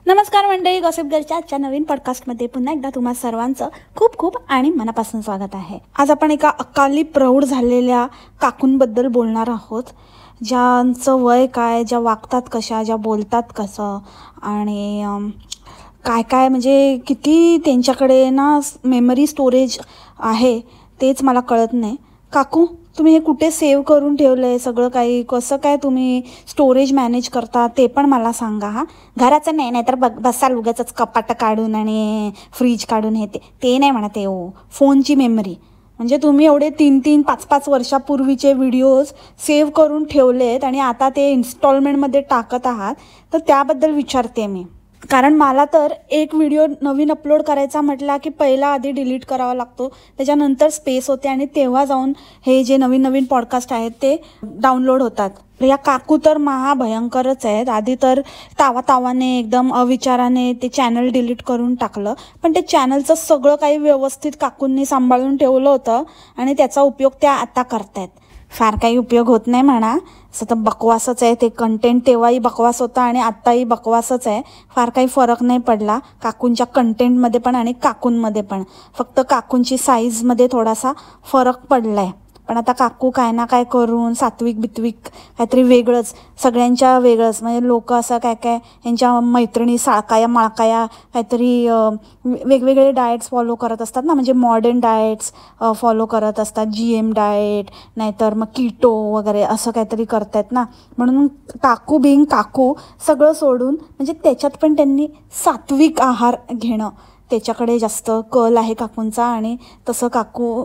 नमस्कार मंडळी, गॉसिप गर्लच्या आजच्या नवीन पॉडकास्टमध्ये पुन्हा एकदा तुम्हा सर्वांचं खूप खूप आणि मनापासून स्वागत आहे। आज आपण एका अकाली प्रौढ झालेल्या काकूंबद्दल बोलणार आहोत, ज्यांचं वय काय, ज्या वागतात कशा, ज्या बोलतात कसं आणि काय काय म्हणजे किती त्यांच्याकडे ना मेमरी स्टोरेज आहे तेच मला कळत नाही। काकू, तुम्ही हे कुठे सेव्ह करून ठेवलं आहे सगळं काही, कसं काय तुम्ही स्टोरेज मॅनेज करता ते पण मला सांगा। हा, घराचं नाही, नाहीतर बसाल उगाचच कपाटं काढून आणि फ्रीज काढून हे ते नाही म्हणत आहे हो, फोनची मेमरी। म्हणजे तुम्ही एवढे 3-3, 5-5 वर्षापूर्वीचे व्हिडिओज सेव्ह करून ठेवलेत आणि आता ते इन्स्टॉलमेंटमध्ये टाकत आहात, तर त्याबद्दल विचारते मी। कारण मला तर एक व्हिडिओ नवीन अपलोड करायचा म्हटला की पहिला आधी डिलीट करावा लागतो, त्याच्यानंतर स्पेस होते आणि तेव्हा जाऊन हे जे नवीन नवीन पॉडकास्ट आहेत ते डाउनलोड होतात। या काकू तर महाभयंकरच आहेत। आधी तर तावाने एकदम अविचाराने ते चॅनल डिलीट करून टाकलं, पण ते चॅनलचं सगळं काही व्यवस्थित काकूंनी सांभाळून ठेवलं होतं आणि त्याचा उपयोग त्या आता करतायत। फार काही उपयोग होत नाही म्हणा, असं तर बकवासच आहे ते कंटेंट। तेव्हाही बकवास होता आणि आत्ताही बकवासच आहे, फार काही फरक नाही पडला काकूंच्या कंटेंटमध्ये पण आणि काकूंमध्ये पण। फक्त काकूंची साईजमध्ये थोडासा फरक पडला आहे, पण आता काकू काय ना काय करून सात्विक बित्विक काहीतरी वेगळंच, सगळ्यांच्या वेगळंच, म्हणजे लोक असं काय काय यांच्या मैत्रिणी साळकाया माळकाया काहीतरी वेगवेगळे डाएट्स फॉलो करत असतात ना, म्हणजे मॉडर्न डाएट्स फॉलो करत असतात, GM डाएट नाहीतर मग कीटो वगैरे असं काहीतरी करतायत ना। म्हणून काकू बिंग काकू सगळं सोडून, म्हणजे त्याच्यात पण त्यांनी सात्विक आहार घेणं त्याच्याकडे जास्त कल आहे काकूंचा, आणि तसं काकू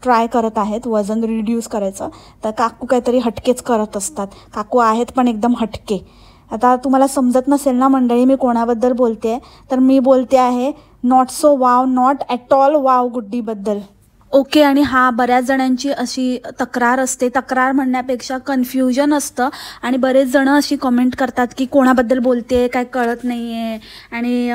ट्राय करत आहेत वजन रिड्यूस करायचं। तर काकू काहीतरी हटकेच करत असतात, काकू आहेत पण एकदम हटके। आता तुम्हाला समजत नसेल ना मंडळी मी कोणाबद्दल बोलते, तर मी बोलते आहे not so wow, not at all wow गुड्डीबद्दल। ओके, आणि हा बऱ्याच जणांची अशी तक्रार असते, तक्रार म्हणण्यापेक्षा कन्फ्युजन असतं, आणि बरेच जण अशी कमेंट करतात की कोणाबद्दल बोलते काय कळत नाही आहे आणि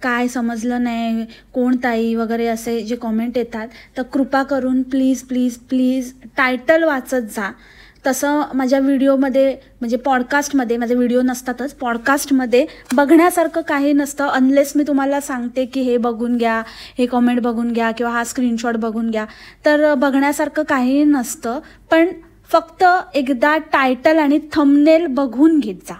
काय समजलं नाही, कोण ताई वगैरे असे जे कमेंट येतात, तर कृपा करून प्लीज प्लीज प्लीज टायटल वाचत जा। तसं माझ्या व्हिडिओमध्ये म्हणजे पॉडकास्टमध्ये, माझे व्हिडिओ नसतातच, पॉडकास्टमध्ये बघण्यासारखं काही नसतं अनलेस मी तुम्हाला सांगते की हे बघून घ्या, हे कमेंट बघून घ्या किंवा हा स्क्रीनशॉट बघून घ्या, तर बघण्यासारखं काही नसतं। पण फक्त एकदा टायटल आणि थंबनेल बघून घेत जा,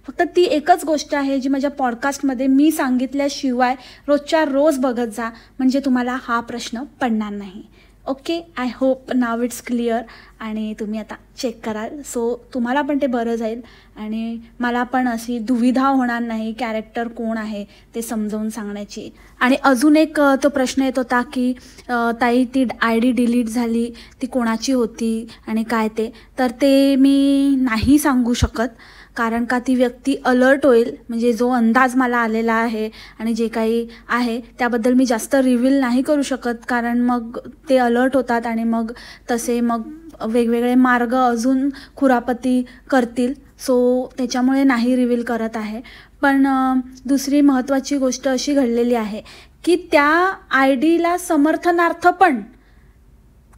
फक्त ती एकच गोष्ट आहे जी माझ्या पॉडकास्टमध्ये मी सांगितल्याशिवाय रोजच्या रोज बघत जा, म्हणजे तुम्हाला हा प्रश्न पडणार नाही। Okay, I hope now it's clear, आणि तुम्ही आता चेक कराल, सो तुम्हाला पण ते बरं जाईल आणि मला पण अशी दुविधा होणार नाही कॅरेक्टर कोण आहे ते समजावून सांगण्याची। आणि अजून एक तो प्रश्न येत होता की ताई ती ID डिलीट झाली, ती कोणाची होती आणि काय ते, तर ते मी नाही सांगू शकत, कारण का ती व्यक्ती अलर्ट होईल, म्हणजे जो अंदाज मला आलेला आहे आणि जे काही आहे त्याबद्दल मी जास्त रिव्हील नाही करू शकत, कारण मग ते अलर्ट होतात आणि मग तसे मग वेगवेगळे मार्ग अजून खुरापती करतील, सो त्याच्यामुळे नाही रिव्हील करत आहे। पण दुसरी महत्त्वाची गोष्ट अशी घडलेली आहे की त्या IDला समर्थनार्थ पण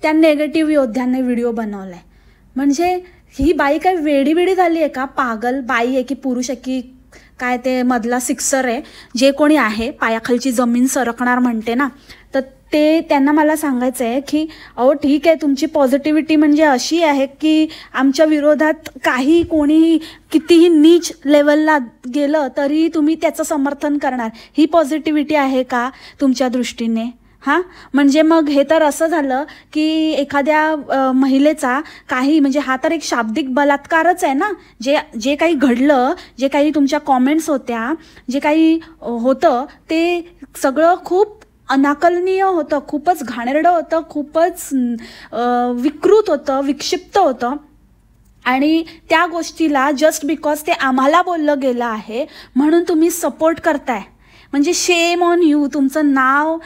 त्या नेगेटिव्ह योद्ध्यांनी व्हिडिओ बनवला आहे। म्हणजे ही बाई काय वेडी झाली आहे का, पागल बाई आहे की पुरुष आहे की काय, ते मधला सिक्सर आहे, जे कोणी आहे पायाखालची जमीन सरकणार म्हणते ना, तर ते त्यांना मला सांगायचं आहे की अहो ठीक आहे, तुमची पॉझिटिव्हिटी म्हणजे अशी आहे की आमच्या विरोधात काही कोणीही कितीही नीच लेवलला गेलं तरी तुम्ही त्याचं समर्थन करणार, ही पॉझिटिव्हिटी आहे का तुमच्या दृष्टीने? हां, म्हणजे मग हे तर असं झालं की एखाद्या महिलेचा काही, म्हणजे हा तर एक शाब्दिक बलात्कारच आहे ना, जे काही घडलं, जे काही तुमच्या कॉमेंट्स होत्या, जे काही होतं ते सगळं खूप अनाकलनीय होतं, खूपच घाणेरडं होतं, खूपच विकृत होतं, विक्षिप्त होतं, आणि त्या गोष्टीला जस्ट बिकॉज ते आम्हाला बोललं गेलं आहे म्हणून तुम्ही सपोर्ट करताय, म्हणजे शेम ऑन यू। तुमचं नाव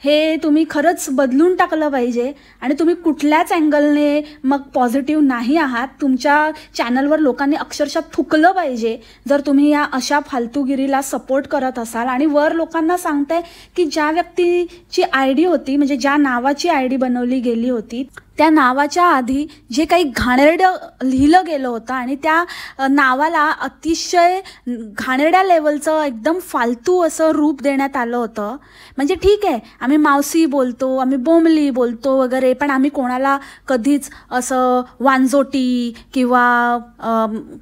हे तुम्ही खरंच बदलून टाकलं पाहिजे, आणि तुम्ही कुठल्याच अँगलने मग पॉझिटिव्ह नाही आहात। तुमच्या चॅनलवर लोकांनी अक्षरशः थुकलं पाहिजे जर तुम्ही या अशा फालतूगिरीला सपोर्ट करत असाल, आणि वर लोकांना सांगताय की ज्या व्यक्तीची ID होती, म्हणजे ज्या नावाची ID बनवली गेली होती त्या नावाच्या आधी जे काही घाणेरडं लिहिलं गेलं होतं आणि त्या नावाला अतिशय घाणेरड्या लेवलचं एकदम फालतू असं रूप देण्यात आलं होतं. म्हणजे ठीक आहे, आम्ही मावशी बोलतो, आम्ही बोंबली बोलतो वगैरे, पण आम्ही कोणाला कधीच असं वांजोटी किंवा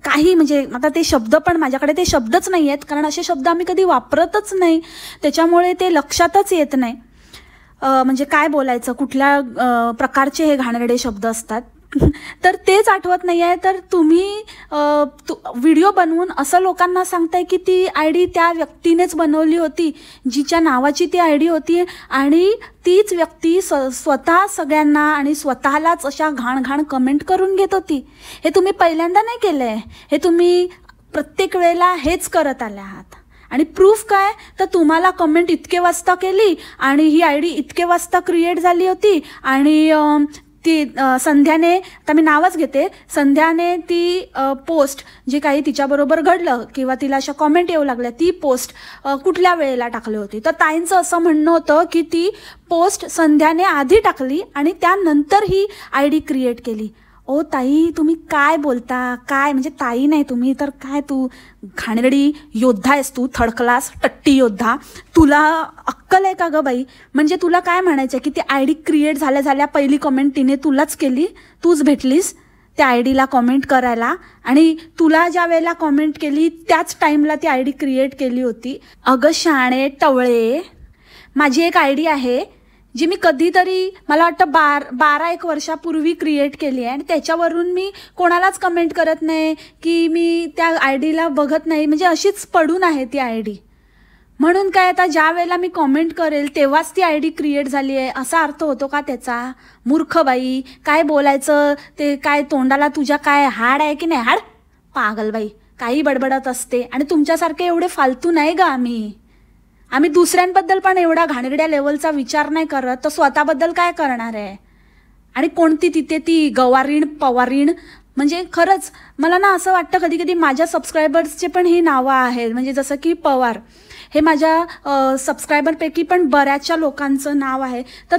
काही, म्हणजे आता ते शब्द पण माझ्याकडे ते शब्दच नाही आहेत, कारण असे शब्द आम्ही कधी वापरतच नाही, त्याच्यामुळे ते लक्षातच येत नाही. म्हणजे काय बोलायचं, कुठल्या प्रकारचे हे घाणेरडे शब्द असतात तर तेच आठवत नाही आहे. तर तुम्ही व्हिडिओ बनवून असं लोकांना सांगताय की ती ID त्या व्यक्तीनेच बनवली होती, जिच्या नावाची ती ID होती, आणि तीच व्यक्ती स्वतः सगळ्यांना आणि स्वतःलाच अशा घाण कमेंट करून घेत होती. हे तुम्ही पहिल्यांदा नाही केलं आहे, हे तुम्ही प्रत्येक वेळेला हेच करत आले आहात. आणि प्रूफ काय, तर तुम्हाला कमेंट इतके वाजता केली आणि ही ID इतके वाजता क्रिएट झाली होती, आणि ती संध्याने, आता मी नावच घेते, संध्याने ती पोस्ट जे काही तिच्याबरोबर घडलं किंवा तिला अशा कॉमेंट येऊ लागल्या, ती पोस्ट कुठल्या वेळेला टाकली होती. तर ताईंचं असं म्हणणं होतं की ती पोस्ट संध्याने आधी टाकली आणि त्यानंतर ही ID क्रिएट केली. ओ ताई, तुम्ही काय बोलता, काय म्हणजे ताई नाही तुम्ही तर काय, तू घाणेरडी योद्धा आहेस, तू थर्ड क्लास टट्टी योद्धा. तुला अक्कल आहे का ग बाई? म्हणजे तुला काय म्हणायचं की ती ID क्रिएट झाल्या पहिली कमेंट तिने तुलाच केली, तूच भेटलीस त्या IDला कॉमेंट करायला, आणि तुला ज्या वेळेला कॉमेंट केली त्याच टाईमला ती ID क्रिएट केली होती. अगं शाणे टवळे, माझी एक ID आहे जी मी कधीतरी, मला वाटतं 12-1 वर्षापूर्वी क्रिएट केली आहे, आणि त्याच्यावरून मी कोणालाच कमेंट करत नाही की मी त्या IDला बघत नाही, म्हणजे अशीच पडून आहे ती ID. म्हणून काय, आता ज्या वेळेला मी कमेंट करेल तेव्हाच ती ID क्रिएट झाली आहे असा अर्थ होतो का त्याचा? मूर्ख बाई, काय बोलायचं ते काय, तोंडाला तुझ्या काय हाड आहे की नाही? हाड पागल बाई, काही बडबडत असते. आणि तुमच्यासारखे एवढे फालतू नाही ग आम्ही दुसऱ्यांबद्दल पण एवढा घाणेरड्या लेवलचा विचार नाही करत, तर स्वतःबद्दल काय करणार आहे? आणि कोणती तिथे ती गवारीण पवारीण, म्हणजे खरंच मला ना असं वाटतं कधी कधी माझ्या सबस्क्रायबर्सचे पण ही नावं आहेत, म्हणजे जसं की पवार हे माझ्या सबस्क्रायबरपैकी पण बऱ्याचशा लोकांचं नाव आहे. तर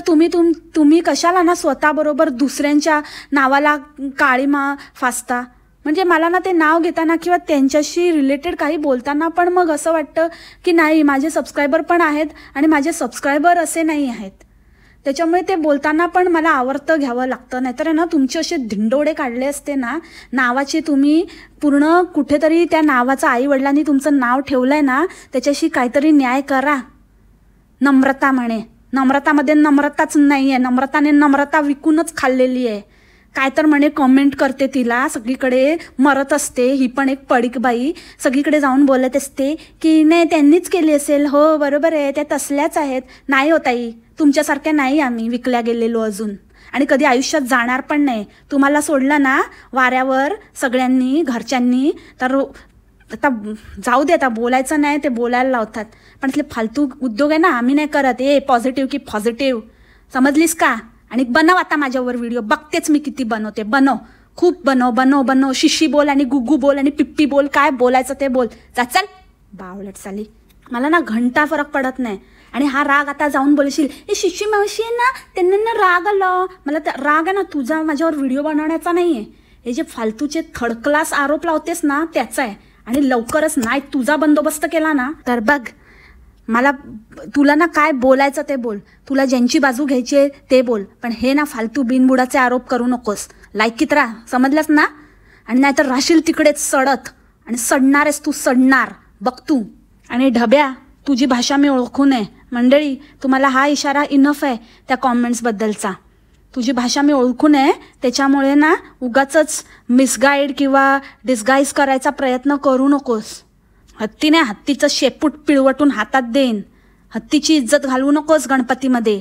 तुम्ही कशाला ना स्वतःबरोबर दुसऱ्यांच्या नावाला काळीमा फासता? म्हणजे मला ना ते नाव घेताना किंवा त्यांच्याशी रिलेटेड काही बोलताना पण मग असं वाटतं की नाही, माझे सबस्क्रायबर पण आहेत आणि माझे सबस्क्रायबर असे नाही आहेत, त्याच्यामुळे ते बोलताना पण मला आवर्तं घ्यावं लागतं. नाहीतर ना तुमचे असे धिंडोडे काढले असते ना नावाचे, तुम्ही पूर्ण कुठेतरी त्या नावाचं आईवडिलांनी तुमचं नाव ठेवलं आहे ना, त्याच्याशी काहीतरी न्याय करा. नम्रता म्हणे, नम्रतामध्ये नम्रताच नाही आहे, नम्रताने नम्रता विकूनच खाल्लेली आहे. काय तर म्हणे कमेंट करते तिला, सगळीकडे मरत असते, ही पण एक पडीक बाई सगळीकडे जाऊन बोलत असते की नाही त्यांनीच केली असेल, हो बरोबर आहे, त्या तसल्याच आहेत. नाही हो ताई, तुमच्यासारख्या नाही आम्ही विकल्या गेलेलो अजून, आणि कधी आयुष्यात जाणार पण नाही. तुम्हाला सोडलं ना वाऱ्यावर सगळ्यांनी, घरच्यांनी, तर आता जाऊ दे, आता बोलायचं नाही ते बोलायला लावतात, पण इथले फालतू उद्योग आहे ना आम्ही नाही करत. पॉझिटिव्ह की पॉझिटिव्ह, समजलीस का? आणि बनव आता माझ्यावर व्हिडिओ, बघतेच मी किती बनवते, बनव, खूप बनव, शिशी बोल आणि गुग्गू बोल आणि पिप्पी बोल, काय बोलायचं ते बोल, चल बावळट साली. मला ना घंटा फरक पडत नाही. आणि हा राग आता जाऊन बोलशील, हे शिशी मावशी आहे ना, त्यांना ना राग आलं, मला त्या राग आहे ना तुझा माझ्यावर व्हिडिओ बनवण्याचा नाही आहे, हे जे फालतूचे थर्ड क्लास आरोप लावतेस ना त्याचा आहे. आणि लवकरच नाही तुझा बंदोबस्त केला ना तर बघ, मला तुला ना काय बोलायचं ते बोल, तुला ज्यांची बाजू घ्यायची आहे ते बोल, पण हे ना फालतू बिनबुडाचे आरोप करू नकोस. लायकीत राहा, समजलंस ना? आणि नाहीतर राहशील तिकडेच सडत, आणि सडणार आहेस तू, सडणार बघ तू. आणि ढब्या, तुझी भाषा मी ओळखू नये. मंडळी, तुम्हाला हा इशारा इनफ आहे त्या कॉमेंट्सबद्दलचा. तुझी भाषा मी ओळखू नये, त्याच्यामुळे ना उगाचच मिसगाईड किंवा डिस्गाईज करायचा प्रयत्न करू नकोस. हत्तीने हत्तीचं शेपूट पिळवटून हातात देईन, हत्तीची इज्जत घालवू नकोस गणपतीमध्ये.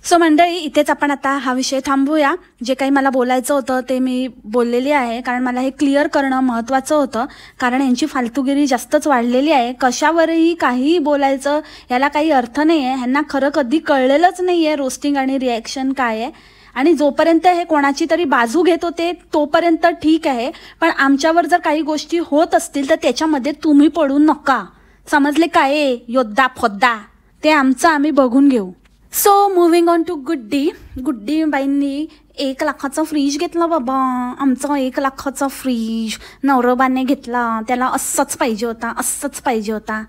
सो मंडळी, इथेच आपण आता हा विषय थांबूया. जे काही मला बोलायचं होतं ते मी बोललेली आहे, कारण मला हे क्लिअर करणं महत्त्वाचं होतं, कारण यांची फालतूगिरी जास्तच वाढलेली आहे. कशावरही काहीही बोलायचं याला काही अर्थ नाही आहे. ह्यांना खरं कधी कळलेलंच नाही आहे रोस्टिंग आणि रिॲक्शन काय आहे. आणि जोपर्यंत हे कोणाची तरी बाजू घेत होते तोपर्यंत ठीक आहे, पण आमच्यावर जर काही गोष्टी होत असतील तर त्याच्यामध्ये तुम्ही पडू नका, समजले काय? योद्धा फोद्धा ते आमचं आम्ही बघून घेऊ. सो मुव्हिंग ऑन टू गुड्डी. गुड्डी बाईंनी 1 लाखाचा फ्रीज घेतला बाबा. आमचा 1 लाखाचा फ्रीज नवरोबाने घेतला. त्याला असंच पाहिजे होता, असंच पाहिजे होता.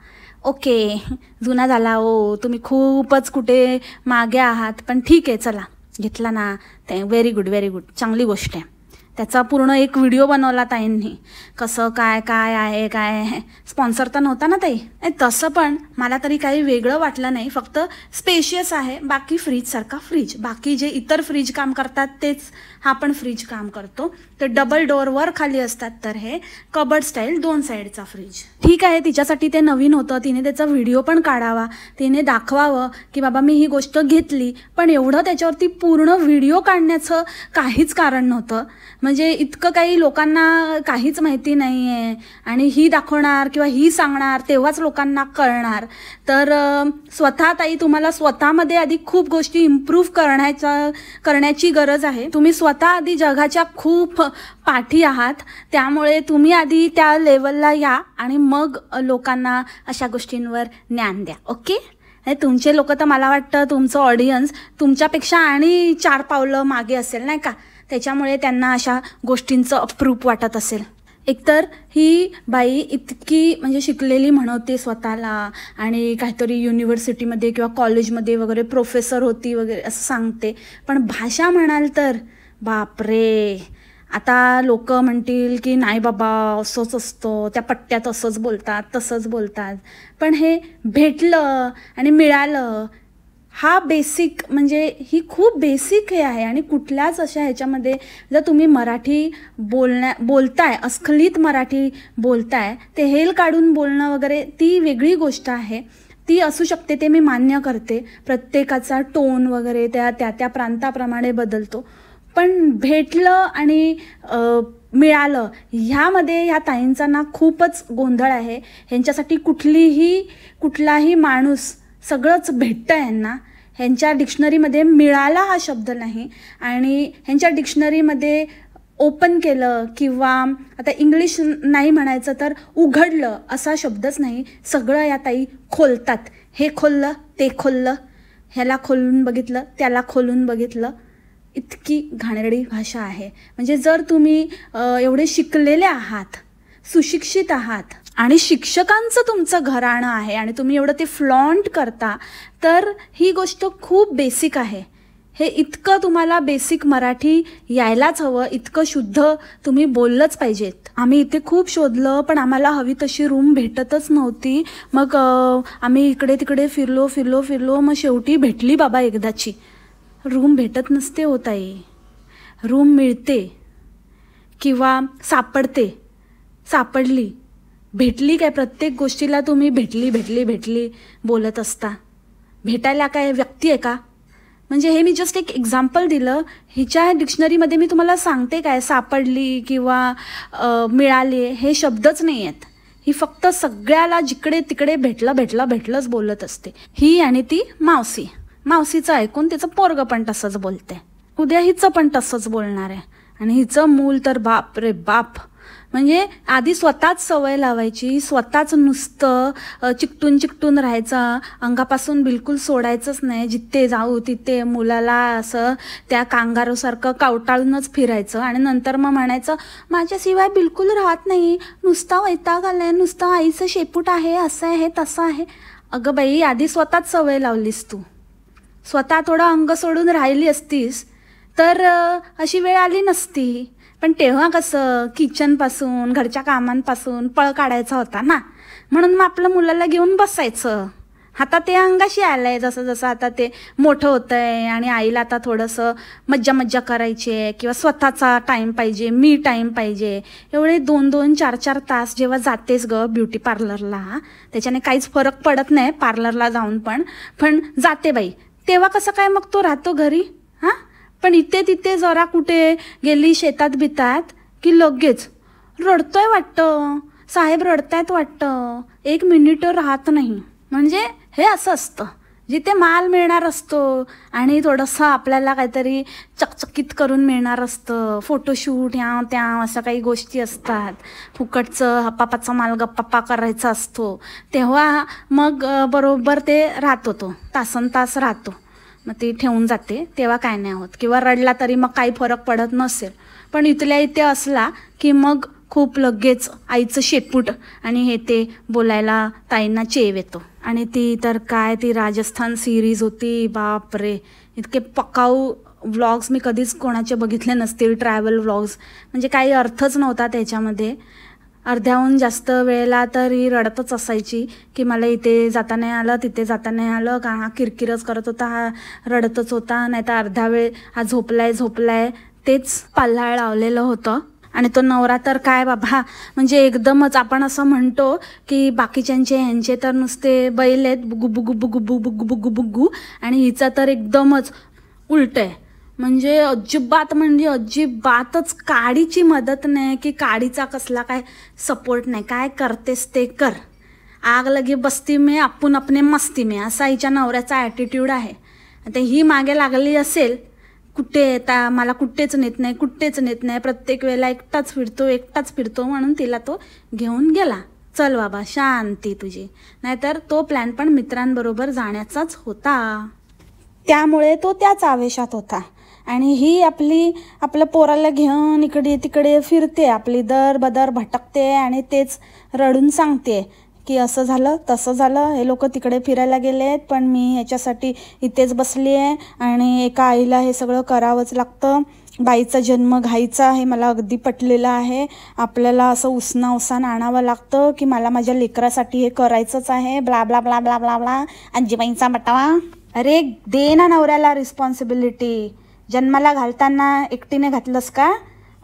ओके, जुना झाला हो, तुम्ही खूपच कुठे मागे आहात, पण ठीक आहे, चला घेतला ना, ते व्हेरी गुड, व्हेरी गुड, चांगली गोष्ट आहे. त्याचा पूर्ण एक व्हिडिओ बनवला ताईंनी, कसं काय काय आहे, काय स्पॉन्सर तर नव्हता ना ताई. तसं पण मला तरी काही वेगळं वाटलं नाही, फक्त स्पेशियस आहे. बाकी फ्रीजसारखा फ्रीज, बाकी जे इतर फ्रीज काम करतात तेच हा पण फ्रीज काम करतो. ते डबल डोअरवर खाली असतात, तर हे कबर्ड स्टाईल 2 साईडचा फ्रीज. ठीक आहे, तिच्यासाठी ते नवीन होतं, तिने त्याचा व्हिडिओ पण काढावा, तिने दाखवावं की बाबा मी ही गोष्ट घेतली. पण एवढं त्याच्यावरती पूर्ण व्हिडिओ काढण्याचं काहीच कारण नव्हतं. म्हणजे इतकं काही लोकांना काहीच माहिती नाही आहे, आणि ही दाखवणार किंवा ही सांगणार तेव्हाच लोकांना कळणार. तर स्वतः ताई, तुम्हाला स्वतःमध्ये आधी खूप गोष्टी इम्प्रूव्ह करण्याची गरज आहे. तुम्ही स्वतः आधी जगाच्या खूप पाठी आहात, त्यामुळे तुम्ही आधी त्या लेवलला या आणि मग लोकांना अशा गोष्टींवर ज्ञान द्या. ओके, तुमचे लोक तर मला वाटतं तुमचं ऑडियन्स तुमच्यापेक्षा आणि 4 पावलं मागे असेल नाही का, त्याच्यामुळे त्यांना अशा गोष्टींचं अप्रूप वाटत असेल. एकतर ही बाई इतकी म्हणजे शिकलेली म्हणवते स्वतःला, आणि काहीतरी युनिव्हर्सिटीमध्ये किंवा कॉलेजमध्ये वगैरे प्रोफेसर होती वगैरे असं सांगते, पण भाषा म्हणाल तर बापरे. आता लोक म्हणतील की नाही बाबा असंच असतं, त्या पट्ट्यात असंच बोलतात, तसंच बोलतात. पण हे भेटलं आणि मिळालं, हा बेसिक, म्हणजे ही खूप बेसिक हे आहे. आणि कुठल्याच अशा ह्याच्यामध्ये जर तुम्ही मराठी बोलताय, अस्खलित मराठी बोलताय, ते हेल काढून बोलणं वगैरे ती वेगळी गोष्ट आहे. ती असू शकते, ते मी मान्य करते. प्रत्येकाचा टोन वगैरे त्या प्रांताप्रमाणे बदलतो. पण भेटलं आणि मिळालं ह्यामध्ये ह्या ताईंचा ना खूपच गोंधळ आहे. ह्यांच्यासाठी कुठलाही माणूस सगळंच भेटतं यांना. ह्यांच्या डिक्शनरीमध्ये मिळाला हा शब्द नाही, आणि ह्यांच्या डिक्शनरीमध्ये ओपन केलं किंवा आता इंग्लिश नाही म्हणायचं तर उघडलं असा शब्दच नाही. सगळं या ताई खोलतात. हे खोललं, ते खोललं, ह्याला खोलून बघितलं, त्याला खोलून बघितलं. इतकी घाणेरडी भाषा आहे. म्हणजे जर तुम्ही एवढे शिकलेले आहात, सुशिक्षित आहात, आणि शिक्षकांचं तुमचं घराणं आहे, आणि तुम्ही एवढं ते फ्लॉन्ट करता, तर ही गोष्ट खूप बेसिक आहे. हे इतकं तुम्हाला बेसिक मराठी यायलाच हवं, इतकं शुद्ध तुम्ही बोललंच पाहिजेत. आम्ही इथे खूप शोधलं, पण आम्हाला हवी तशी रूम भेटतच नव्हती. मग आम्ही इकडे तिकडे फिरलो, मग शेवटी भेटली बाबा एकदाची. रूम भेटत नसते हो ताई, रूम मिळते किंवा सापडली, भेटली काय. प्रत्येक गोष्टीला तुम्ही भेटली बोलत असता. भेटायला काय व्यक्ती आहे का? म्हणजे हे मी जस्ट एक एक्झाम्पल दिलं. हिच्या डिक्शनरीमध्ये मी तुम्हाला सांगते काय, सापडली किंवा मिळाली हे शब्दच नाही आहेत. ही फक्त सगळ्याला जिकडे तिकडे भेटलंच बोलत असते. ही आणि ती मावशीचं ऐकून तिचं पोरगं पण तसंच बोलते. उद्या हिचं पण तसंच बोलणार आहे. आणि हिचं मूल तर बाप रे बाप. म्हणजे आधी स्वतःच सवय लावायची, स्वतःच नुसतं चिकटून राहायचं, अंगापासून बिलकुल सोडायचंच नाही. जिथे जाऊ तिथे मुलाला असं त्या कांगारूसारखं कावटाळूनच फिरायचं, आणि नंतर मग म्हणायचं माझ्याशिवाय बिलकुल राहत नाही, नुसता वैताग आलाय, नुसतं आईचं शेपूट आहे, असं आहे तसं आहे. अगं बाई, आधी स्वतःच सवय लावलीस तू. स्वतः थोडं अंग सोडून राहिली असतीस तर अशी वेळ आली नसती. पण तेव्हा कसं किचनपासून, घरच्या कामांपासून पळ काढायचा होता ना, म्हणून मग आपलं मुलाला घेऊन बसायचं. आता ते अंगाशी आलंय, जसं आता ते मोठं होतं आहे, आणि आईला आता थोडंसं मज्जा करायची आहे, किंवा स्वतःचा टाईम पाहिजे, मी टाईम पाहिजे. एवढे 2-2, 4-4 तास जेव्हा जातेस ग ब्युटी पार्लरला, त्याच्याने काहीच फरक पडत नाही पार्लरला जाऊन, पण जाते बाई. तेव्हा कसं काय मग तो राहतो घरी? हां, पण इथे तिथे जरा कुठे गेली शेतात बितात की लगेच रडतोय वाटतं, साहेब रडतायत वाटतं, 1 मिनिट राहत नाही. म्हणजे हे असं असतं, जिथे माल मिळणार असतो आणि थोडंसं आपल्याला काहीतरी चकचकीत करून मिळणार असतं, फोटोशूट त्या अशा काही गोष्टी असतात, फुकटचं हप्पापाचा माल गप्पा करायचा असतो, तेव्हा मग बरोबर ते राहतो, तो तासनतास राहतो. मग ती ठेवून जाते तेव्हा काय नाही होत, किंवा रडला तरी मग काही फरक पडत नसेल. पण इथल्या इथे असला की मग खूप लगेच आईचं शेपूट आणि हे ते बोलायला ताईंना चेव येतो. आणि ती तर काय, ती राजस्थान सिरीज होती, बापरे, इतके पकाऊ व्लॉग्स मी कधीच कोणाचे बघितले नसतील. ट्रॅव्हल व्लॉग्स म्हणजे काही अर्थच नव्हता त्याच्यामध्ये. अर्ध्याहून जास्त वेळेला तर ही रडतच असायची की मला इथे जाता नाही आलं, तिथे जाता नाही आलं, का हा किरकिरच करत होता, हा रडतच होता, नाही तर अर्धा वेळ हा झोपलाय तेच पल्हाळ लावलेलं होतं. आणि तो नवरा तर काय बाबा, म्हणजे एकदमच आपण असं म्हणतो की बाकीच्यांचे ह्यांचे तर नुसते बैल आहेत, बुगू बुगू बुगू बुगू बुगू बुगू, आणि हिचा तर एकदमच उलट आहे. म्हणजे अजिबातच काडीची मदत नाही की काडीचा कसला काय सपोर्ट नाही. काय करतेस ते कर, आग लगे बस्ती में आपण अपने मस्ती में, असा हिच्या नवऱ्याचा ॲटिट्यूड आहे. आता ही मागे लागली असेल, कुठे येता मला कुठेच नेत नाही, प्रत्येक वेळेला एकटाच फिरतो म्हणून तिला तो घेऊन गेला. चल बाबा शांती तुझी. नाहीतर तो प्लॅन पण मित्रांबरोबर जाण्याचाच होता, त्यामुळे तो त्याच आवेशात होता. आणि ही आपलं पोराला घेऊन इकडे तिकडे फिरते, आपली दर बदर भटकते आणि तेच रडून सांगते की असं झालं तसं झालं, हे लोक तिकडे फिरायला गेलेत पण मी ह्याच्यासाठी इथेच बसली आहे, आणि एका आईला हे सगळं करावंच लागतं, बाईचा जन्म घाईचा हे मला अगदी पटलेलं आहे, आपल्याला असं उसना आणावं लागतं की मला माझ्या लेकरासाठी हे करायचंच आहे, blah blah blah blah blah blah. आजीबाईंचा बटावा. अरे दे ना नवऱ्याला रिस्पॉन्सिबिलिटी. जन्माला घालताना एकटीने घातलंस का?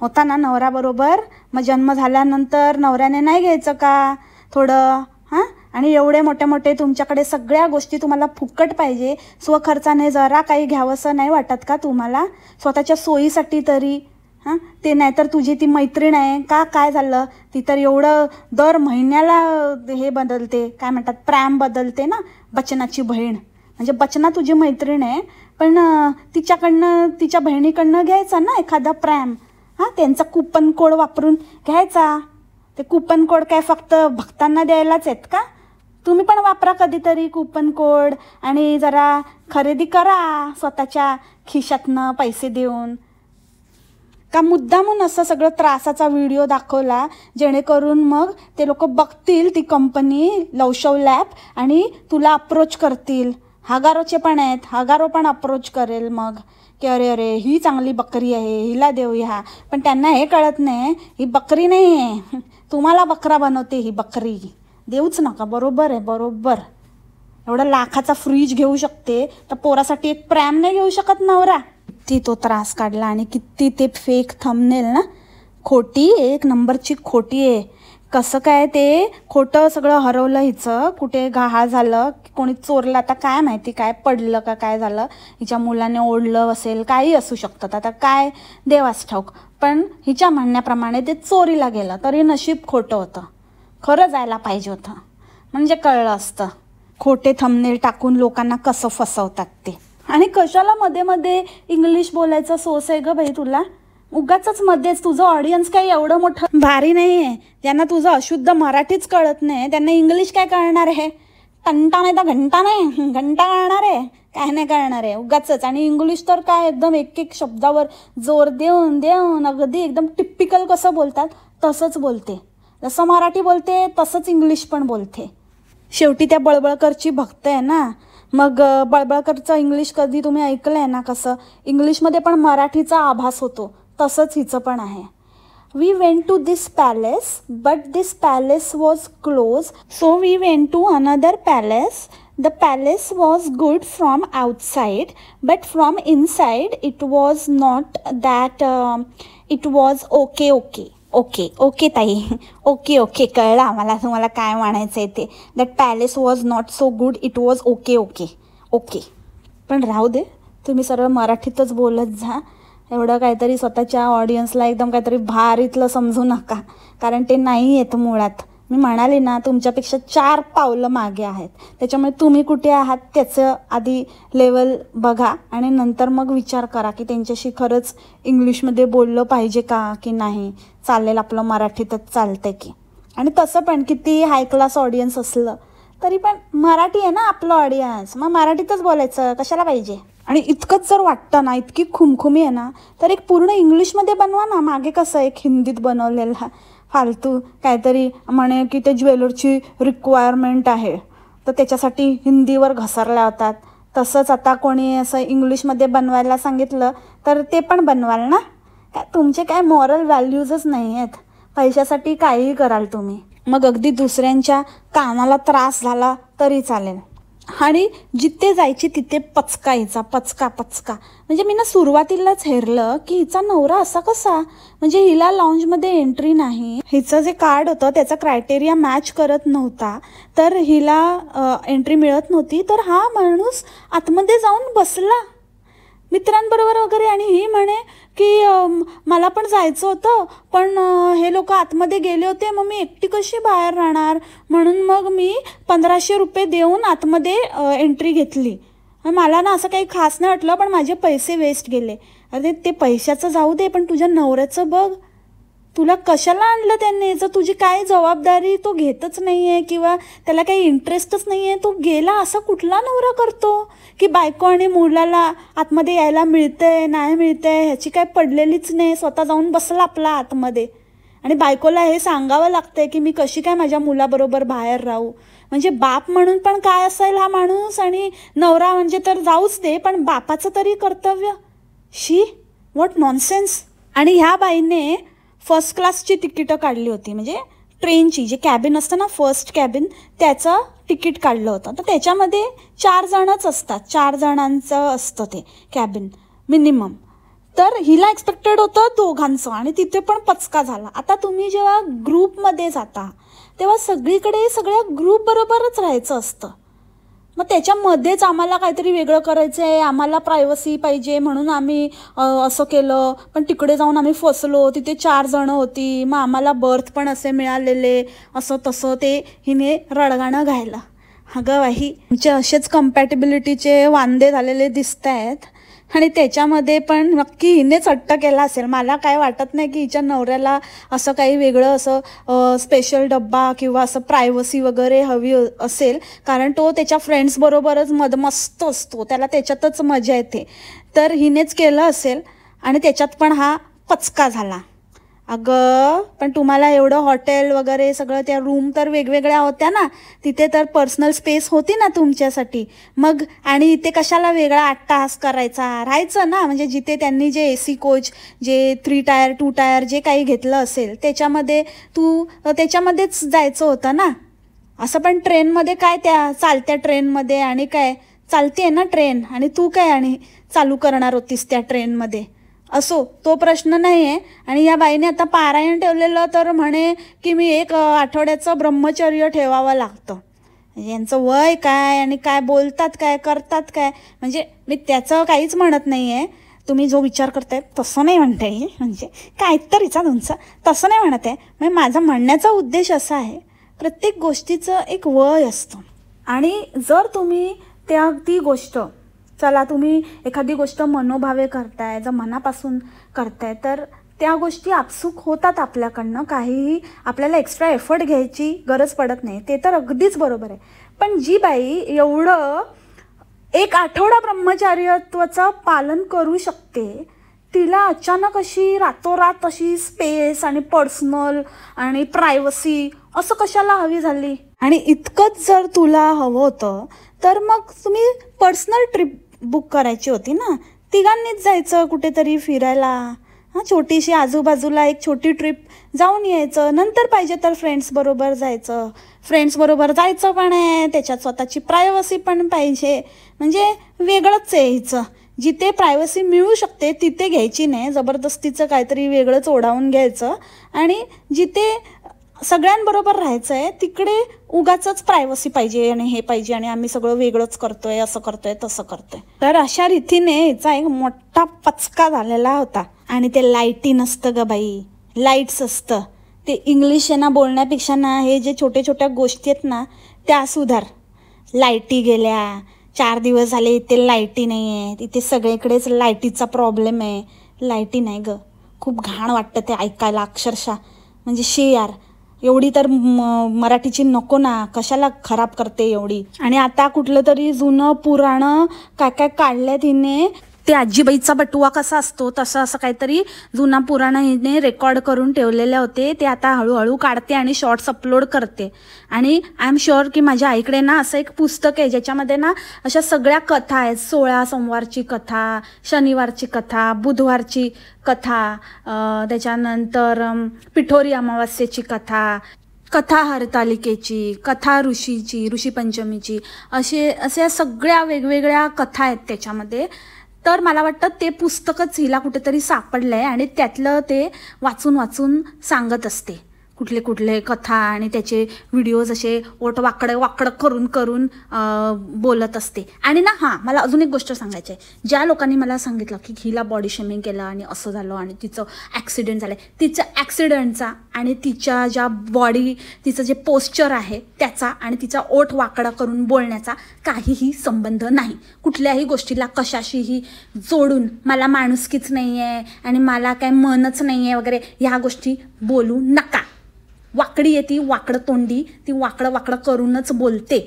होता ना नवरा बरोबर, मग जन्म झाल्यानंतर नवऱ्याने नाही घ्यायचं का थोडं? हां, आणि एवढे मोठे तुमच्याकडे सगळ्या गोष्टी तुम्हाला फुकट पाहिजे, स्वखर्चाने जरा काही घ्यावंसं नाही वाटत का तुम्हाला स्वतःच्या सोयीसाठी तरी? हां, ते नाहीतर तुझी ती मैत्रीण आहे का, काय झालं, ती तर एवढं दर महिन्याला हे बदलते, काय म्हणतात, प्रॅम बदलते ना, बचनाची बहीण. म्हणजे बचना तुझी मैत्रीण आहे, पण तिच्या बहिणीकडनं घ्यायचा ना एखादा प्रॅम. हां, त्यांचा कूपन कोड वापरून घ्यायचा. ते कूपन कोड काय फक्त भक्तांना द्यायलाच आहेत का? तुम्ही पण वापरा कधीतरी कूपन कोड आणि जरा खरेदी करा स्वतःच्या खिशातनं पैसे देऊन. का मुद्दामून असं सगळं त्रासाचा व्हिडिओ दाखवला जेणेकरून मग ते लोक बघतील ती कंपनी लवशव लॅब आणि तुला अप्रोच करतील. हगारोचे पण आहेत, हगारो पण अप्रोच करेल मग की अरे ही चांगली बकरी आहे, हिला देऊया. पण त्यांना हे कळत नाही, ही बकरी नाही आहे, तुम्हाला बकरा बनवते ही बकरी, देऊच नका. बरोबर आहे, बरोबर. एवढा लाखाचा फ्रीज घेऊ शकते तर पोरासाठी एक प्रॅम नाही घेऊ शकत नवरा? किती तो त्रास काढला आणि किती ते फेक थंबनेल ना, खोटी, एक नंबरची खोटी आहे. कसं काय ते खोटं सगळं हरवलं हिचं, कुठे गहाळ झालं, कोणी चोरलं, आता काय माहिती, काय पडलं का काय झालं, हिच्या मुलाने ओढलं असेल, काही असू शकतं, आता काय देवास ठाऊक. पण हिच्या म्हणण्याप्रमाणे ते चोरीला गेलं तरी नशीब खोटं होतं, खरं जायला पाहिजे होतं, म्हणजे कळलं असतं खोटे थंबनेल टाकून लोकांना कसं फसवतात ते. आणि कशाला मध्ये मध्ये इंग्लिश बोलायचं सोस आहे ग बाई तुला? उगाच मध्येच. तुझं ऑडियन्स काही एवढं मोठं भारी नाही आहे, ज्यांना तुझं अशुद्ध मराठीच कळत नाही त्यांना इंग्लिश काय कळणार आहे? टंटा नाही तर घंटा नाही, घंटा कळणार आहे, काय नाही कळणार आहे उगाच. आणि इंग्लिश तर काय एकदम एक शब्दावर जोर देऊन अगदी एकदम टिपिकल कसं बोलतात तसंच बोलते, जसं मराठी बोलते तसंच इंग्लिश पण बोलते. शेवटी त्या बळबळकरची भक्त आहे ना, मग बळबळकरचं इंग्लिश कधी तुम्ही ऐकलं आहे ना कसं इंग्लिशमध्ये पण मराठीचा आभास होतो, तसंच हिचं पण आहे. We went to this palace, but this palace was closed, so we went to another palace. The palace was good from outside, but from inside it was not that, it was okay ताई, okay कळलं आम्हाला तुम्हाला काय म्हणायचं आहे ते. That palace was not so good, it was okay. पण राहू दे, तुम्ही सरळ मराठीतच बोलत जा, एवढं काहीतरी स्वतःच्या ऑडियन्सला एकदम काहीतरी भारीतलं समजू नका, कारण ते नाही येत मुळात. मी म्हणाले ना, तुमच्यापेक्षा 4 पावलं मागे आहेत, त्याच्यामुळे तुम्ही कुठे आहात त्याचं आधी लेवल बघा आणि नंतर मग विचार करा की त्यांच्याशी खरंच इंग्लिशमध्ये बोललं पाहिजे का की नाही, चालेल आपलं मराठीतच चालतंय की. आणि तसं पण किती हाय क्लास ऑडियन्स असलं तरी पण मराठी आहे ना आपलं ऑडियन्स, मग मराठीतच बोलायचं, कशाला पाहिजे. आणि इतकंच जर वाटतं ना, इतकी खुमखुमी आहे ना, तर एक पूर्ण इंग्लिशमध्ये बनवा ना. मागे कसं एक हिंदीत बनवलेला फालतू काहीतरी म्हणे की ते ज्वेलरची रिक्वायरमेंट आहे, तर त्याच्यासाठी हिंदीवर घसरल्या होतात. तसंच आता कोणी असं इंग्लिशमध्ये बनवायला सांगितलं तर ते पण बनवाल ना. काय तुमचे काय मॉरल व्हॅल्यूजच नाही आहेत. पैशासाठी काहीही कराल तुम्ही. मग अगदी दुसऱ्यांच्या कानाला त्रास झाला तरी चालेल. आणि जिथे जायची तिथे पचका हिचा, पचका पचका. म्हणजे मी ना सुरुवातीलाच हेरलं की हिचा नवरा असा कसा, म्हणजे हिला लॉन्जमध्ये एंट्री नाही, हिचं जे कार्ड होतं त्याचा क्रायटेरिया मॅच करत नव्हता, तर हिला एंट्री मिळत नव्हती. तर हा माणूस आतमध्ये जाऊन बसला मित्रांबरोबर वगैरे, आणि ही म्हणे की मला पण जायचं होतं, पण हे लोक आतमध्ये गेले होते, मग मी एकटी कशी बाहेर राहणार, म्हणून मग मी 1500 रुपये देऊन आतमध्ये एंट्री घेतली. मला ना असं काही खास नाही वाटलं, पण माझे पैसे वेस्ट गेले. अरे ते पैशाचं जाऊ दे, पण तुझ्या नवऱ्याचं बघ. तुला कशाला आणलं त्यांनी, जर तुझी काय जबाबदारी तो घेतच नाही आहे किंवा त्याला काही इंटरेस्टच नाही आहे, तो गेला. असा कुठला नवरा करतो की बायको आणि मुलाला आतमध्ये यायला मिळतंय नाही मिळतंय ह्याची काय पडलेलीच नाही, स्वतः जाऊन बसला आपला आतमध्ये. आणि बायकोला हे सांगावं लागतंय की मी कशी काय माझ्या मुलाबरोबर बाहेर राहू. म्हणजे बाप म्हणून पण काय असेल हा माणूस, आणि नवरा म्हणजे तर जाऊच दे, पण बापाचं तरी कर्तव्य. शी व्हॉट नॉनसेन्स. आणि ह्या बाईने फर्स्ट क्लासची तिकीटं काढली होती, म्हणजे ट्रेनची जे कॅबिन असतं ना फर्स्ट कॅबिन, त्याचं तिकीट काढलं होतं. तर त्याच्यामध्ये 4 जणच असतात, 4 जणांचं असतं ते कॅबिन मिनिमम. तर हिला एक्सपेक्टेड होतं 2घांचं, आणि तिथे पण पचका झाला. आता तुम्ही जेव्हा ग्रुपमध्ये जाता तेव्हा सगळीकडे सगळ्या ग्रुप बरोबरच राहायचं असतं. मग त्याच्यामध्येच आम्हाला काहीतरी वेगळं करायचं आहे, आम्हाला प्रायव्हसी पाहिजे म्हणून आम्ही असं केलं, पण तिकडे जाऊन आम्ही फसलो, तिथे 4 जणं होती, मग आम्हाला बर्थ पण असे मिळालेले, असं तसं ते हिने रडगाणं गायलं. अगं बाई, तुमचे असेच कम्पॅटेबिलिटीचे वांदे झालेले दिसत आहेत, आणि त्याच्यामध्ये पण नक्की हिनेच हट्ट केला असेल. मला काय वाटत नाही की हिच्या नवऱ्याला असं काही वेगळं असं स्पेशल डब्बा किंवा असं प्रायव्हसी वगैरे हवी असेल, कारण तो त्याच्या फ्रेंड्सबरोबरच मस्त असतो, त्याला त्याच्यातच मजा येते. तर हिनेच केलं असेल, आणि त्याच्यात पण हा पचका झाला. अगं पण तुम्हाला एवढं हॉटेल वगैरे सगळं, त्या रूम तर वेगवेगळ्या होत्या ना, तिथे तर पर्सनल स्पेस होती ना तुमच्यासाठी. मग आणि इथे कशाला वेगळा 8 तास करायचा, राहायचं ना. म्हणजे जिथे त्यांनी जे AC कोच, जे 3 टायर 2 टायर जे काही घेतलं असेल त्याच्यामध्ये तू त्याच्यामध्येच जायचं होतं ना. असं पण ट्रेनमध्ये काय, त्या चालत्या ट्रेनमध्ये, आणि काय चालते ना ट्रेन, आणि तू काय आणि चालू करणार होतीस त्या ट्रेनमध्ये. असो, तो प्रश्न नाही आहे. आणि या बाईने आता पारायण ठेवलेलं, तर म्हणे की मी 1 आठवड्याचं ब्रह्मचर्य ठेवावं लागतं. यांचं वय काय आणि काय बोलतात काय करतात काय, म्हणजे मी त्याचं काहीच म्हणत नाही आहे. तुम्ही जो विचार करताय तसं नाही म्हणता येईल, म्हणजे काय तर हिचा तुमचं तसं नाही म्हणत आहे. म्हणजे माझा म्हणण्याचा उद्देश असा आहे, प्रत्येक गोष्टीचं एक वय असतं, आणि जर तुम्ही ती गोष्ट, चला तुम्ही एखादी गोष्ट मनोभावे करताय, जर मनापासून करताय, तर त्या गोष्टी आपसूक होतात आपल्याकडनं. काहीही आपल्याला एक्स्ट्रा एफर्ट घ्यायची गरज पडत नाही, ते तर अगदीच बरोबर आहे. पण जी बाई एवढं 1 आठवडा ब्रह्मचार्यत्वाचं पालन करू शकते, तिला अचानक अशी रातोरात अशी स्पेस आणि पर्सनल आणि प्रायव्हसी असं कशाला हवी झाली. आणि इतकंच जर तुला हवं होतं तर मग तुम्ही पर्सनल ट्रिप बुक करायची होती ना. तिघांनीच जायचं कुठेतरी फिरायला, छोटीशी आजूबाजूला एक छोटी ट्रिप जाऊन यायचं. नंतर पाहिजे तर फ्रेंड्सबरोबर जायचं. फ्रेंड्सबरोबर जायचं पण आहे, त्याच्यात स्वतःची प्रायव्हसी पण पाहिजे. म्हणजे वेगळंच आहे हिचं. जिथे प्रायव्हसी मिळू शकते तिथे घ्यायची नाही, जबरदस्तीचं काहीतरी वेगळंच ओढावून घ्यायचं. आणि जिथे सगळ्यांबरोबर राहायचं आहे तिकडे उगाचच प्रायव्हसी पाहिजे आणि हे पाहिजे, आणि आम्ही सगळं वेगळंच करतोय, असं करतोय तसं करतोय. तर अशा रीतीने हिचा एक मोठा पचका झालेला होता. आणि ते लाईटी नसतं ग बाई, लाईट्स असतं. ते इंग्लिश आहे ना बोलण्यापेक्षा ना, हे जे छोट्या छोट्या गोष्टी आहेत ना त्या सुधार. लाईटी गेल्या, 4 दिवस झाले इथे लाईटी नाही आहे, इथे सगळीकडेच लाईटीचा प्रॉब्लेम आहे. लाईटी नाही ग, खूप घाण वाटतं ते ऐकायला अक्षरशः. म्हणजे शी यार, एवढी तर मराठीची नको ना, कशाला खराब करते एवढी. आणि आता कुठलं तरी जुनं पुराणं काय काय काढलंय तिने. ते आजीबाईचा बटुआ कसा असतो तसं असं काहीतरी जुना पुराण हिने रेकॉर्ड करून ठेवलेले होते. ते आता हळूहळू काढते आणि शॉर्ट्स अपलोड करते. आणि आय एम शुअर की माझ्या आईकडे ना असं एक पुस्तक आहे ज्याच्यामध्ये ना अशा सगळ्या कथा आहेत. 16 सोमवारची कथा, शनिवारची कथा, बुधवारची कथा, त्याच्यानंतर पिठोरी अमावास्येची कथा, कथा हरतालिकेची, कथा ऋषीची, ऋषीपंचमीची, अशा सगळ्या वेगवेगळ्या कथा आहेत त्याच्यामध्ये. तर मला वाटतं ते पुस्तकच हिला कुठेतरी सापडलं आहे आणि त्यातलं ते वाचून वाचून सांगत असते कुठले कुठले कथा आणि त्याचे व्हिडिओज असे ओट वाकडं करून करून बोलत असते. आणि ना हां, मला अजून एक गोष्ट सांगायची आहे. ज्या लोकांनी मला सांगितलं की हिला बॉडी शेमिंग केलं आणि असं झालं आणि तिचं ॲक्सिडेंट झालं, तिच्या ॲक्सिडेंटचा आणि तिच्या ज्या तिचं जे पोस्चर आहे त्याचा आणि तिचा ओठ वाकडा करून बोलण्याचा काहीही संबंध नाही. कुठल्याही गोष्टीला कशाशीही जोडून मला माणुसकीच नाही आहे आणि मला काय मनच नाही आहे वगैरे ह्या गोष्टी बोलू नका. वाकडी आहे ती, वाकडं तोंडी, ती वाकडं करूनच बोलते.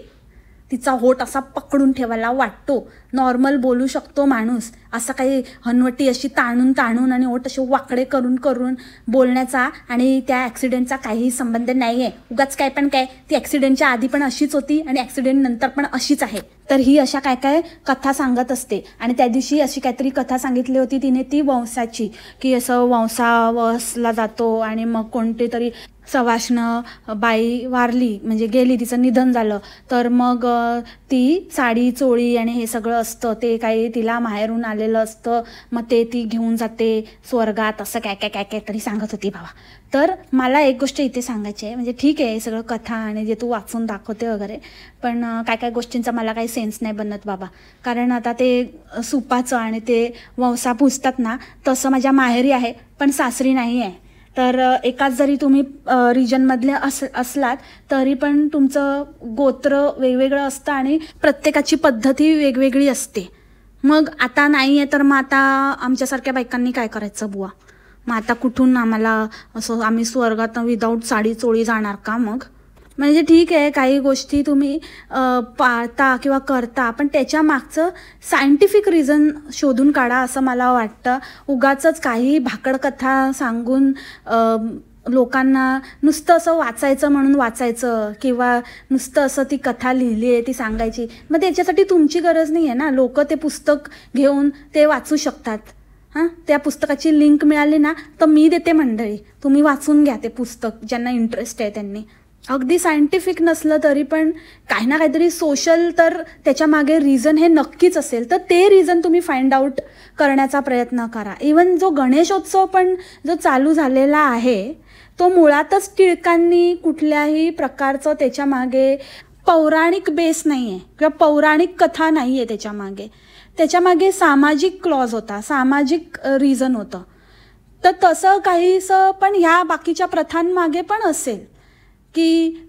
तिचा होठ असा पकडून ठेवायला वाटतो. नॉर्मल बोलू शकतो माणूस, असं काही हनवटी अशी ताणून आणि ओठ असे वाकडे करून बोलण्याचा आणि त्या ॲक्सिडेंटचा काहीही संबंध नाही आहे. उगाच काय ती ॲक्सिडेंटच्या आधी पण अशीच होती आणि ॲक्सिडेंट नंतर पण अशीच आहे. तर ही अशा काय कथा सांगत असते. आणि त्या दिवशी अशी काहीतरी कथा सांगितली होती तिने, ती वंशाची, की असं वंसावसला जातो आणि मग कोणते तरी सवाष्ण बाई वारली, म्हणजे गेली, तिचं निधन झालं, तर मग ती साडी चोळी आणि हे सगळं असतं ते काही तिला माहेरून आलेलं असतं, मग ते ती घेऊन जाते स्वर्गात, असं काय तरी सांगत होती बाबा. तर मला एक गोष्ट इथे सांगायची आहे, म्हणजे ठीक आहे सगळं कथा आणि जे तू वाचून दाखवते वगैरे, पण काय गोष्टींचा मला काही सेन्स नाही बनत बाबा. कारण आता ते सुपाचं आणि ते वंसा पुजतात ना, तसं माझ्या माहेरी आहे पण सासरी नाही आहे. तर एकाच जरी तुम्ही रिजनमधले असलात तरी पण तुमचं गोत्र वेगवेगळं असतं आणि प्रत्येकाची पद्धती वेगवेगळी असते. मग आता नाही आहे तर मग आता आमच्यासारख्या बायकांनी काय करायचं बुवा? मग आता कुठून आम्हाला असं आम्ही स्वर्गात विदाऊट साडी चोळी जाणार का मग? म्हणजे ठीक आहे काही गोष्टी तुम्ही पाळता किंवा करता, पण त्याच्या मागचं सायंटिफिक रिझन शोधून काढा असं मला वाटतं. उगाचच काही भाकड कथा सांगून लोकांना नुसतं असं वाचायचं म्हणून वाचायचं किंवा नुसतं असं ती कथा लिहिली आहे ती सांगायची, मग त्याच्यासाठी तुमची गरज नाही आहे ना. लोक ते पुस्तक घेऊन ते वाचू शकतात. हां, त्या पुस्तकाची लिंक मिळाली ना तर मी देते मंडळी, तुम्ही वाचून घ्या ते पुस्तक, ज्यांना इंटरेस्ट आहे त्यांनी. अगदी सायंटिफिक नसलं तरी पण काही ना काहीतरी सोशल तर त्याच्या मागे रिझन हे नक्कीच असेल, तर ते रिझन तुम्ही फाइंड आउट करण्याचा प्रयत्न करा. इवन जो गणेशोत्सव पण जो चालू झालेला आहे तो मुळातच टिळकांनी कुठल्याही प्रकारचं त्याच्या मागे पौराणिक बेस नाही आहे किंवा पौराणिक कथा नाही आहे त्याच्या मागे सामाजिक क्लॉज होता, सामाजिक रिझन होतं. तर तसं काहीसं पण ह्या बाकीच्या प्रथांमागे पण असेल की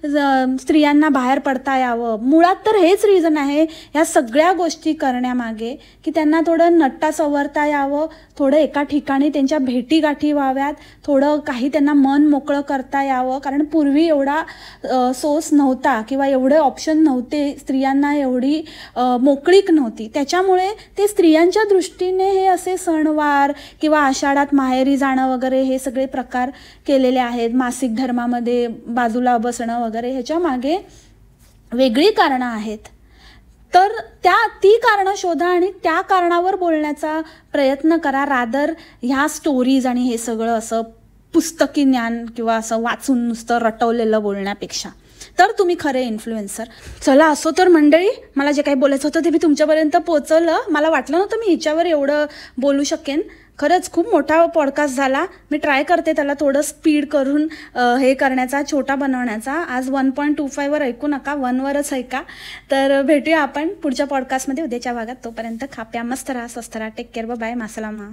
स्त्रियांना बाहेर पडता यावं. मुळात तर हेच रिझन आहे ह्या सगळ्या गोष्टी करण्यामागे, की त्यांना थोडं नट्टा सवरता यावं, थोडं एका ठिकाणी त्यांच्या भेटीगाठी व्हाव्यात, थोडं काही त्यांना मन मोकळं करता यावं. कारण पूर्वी एवढा सोर्स नव्हता किंवा एवढे ऑप्शन नव्हते, स्त्रियांना एवढी मोकळीक नव्हती. त्याच्यामुळे ते स्त्रियांच्या दृष्टीने हे असे सणवार किंवा आषाढात माहेरी जाणं वगैरे हे सगळे प्रकार केलेले आहेत. मासिक धर्मामध्ये बाजूला बसणं वगैरे, ह्याच्या मागे वेगळी कारणं आहेत. तर ती कारणं शोधा आणि त्या कारणावर बोलण्याचा प्रयत्न करा, रादर ह्या स्टोरीज आणि हे सगळं असं पुस्तकी ज्ञान किंवा असं वाचून नुसतं रटवलेलं बोलण्यापेक्षा. तर तुम्ही खरे इन्फ्लुएन्सर. चला असो तर मंडळी, मला जे काही बोलायचं होतं ते मी तुमच्यापर्यंत पोहोचवलं. मला वाटलं नव्हतं मी हिच्यावर एवढं बोलू शकेन. खरंच खूप मोठा पॉडकास्ट झाला. मी ट्राय करते त्याला थोडं स्पीड करून हे करण्याचा, छोटा बनवण्याचा. आज 1.25वर ऐकू नका, 1वरच ऐका. तर भेटूया आपण पुढच्या पॉडकास्टमध्ये उद्याच्या भागात. तोपर्यंत खाप्या, मस्त राहा, स्वस्त राहा, टेक केअर, बाय, मासलामा.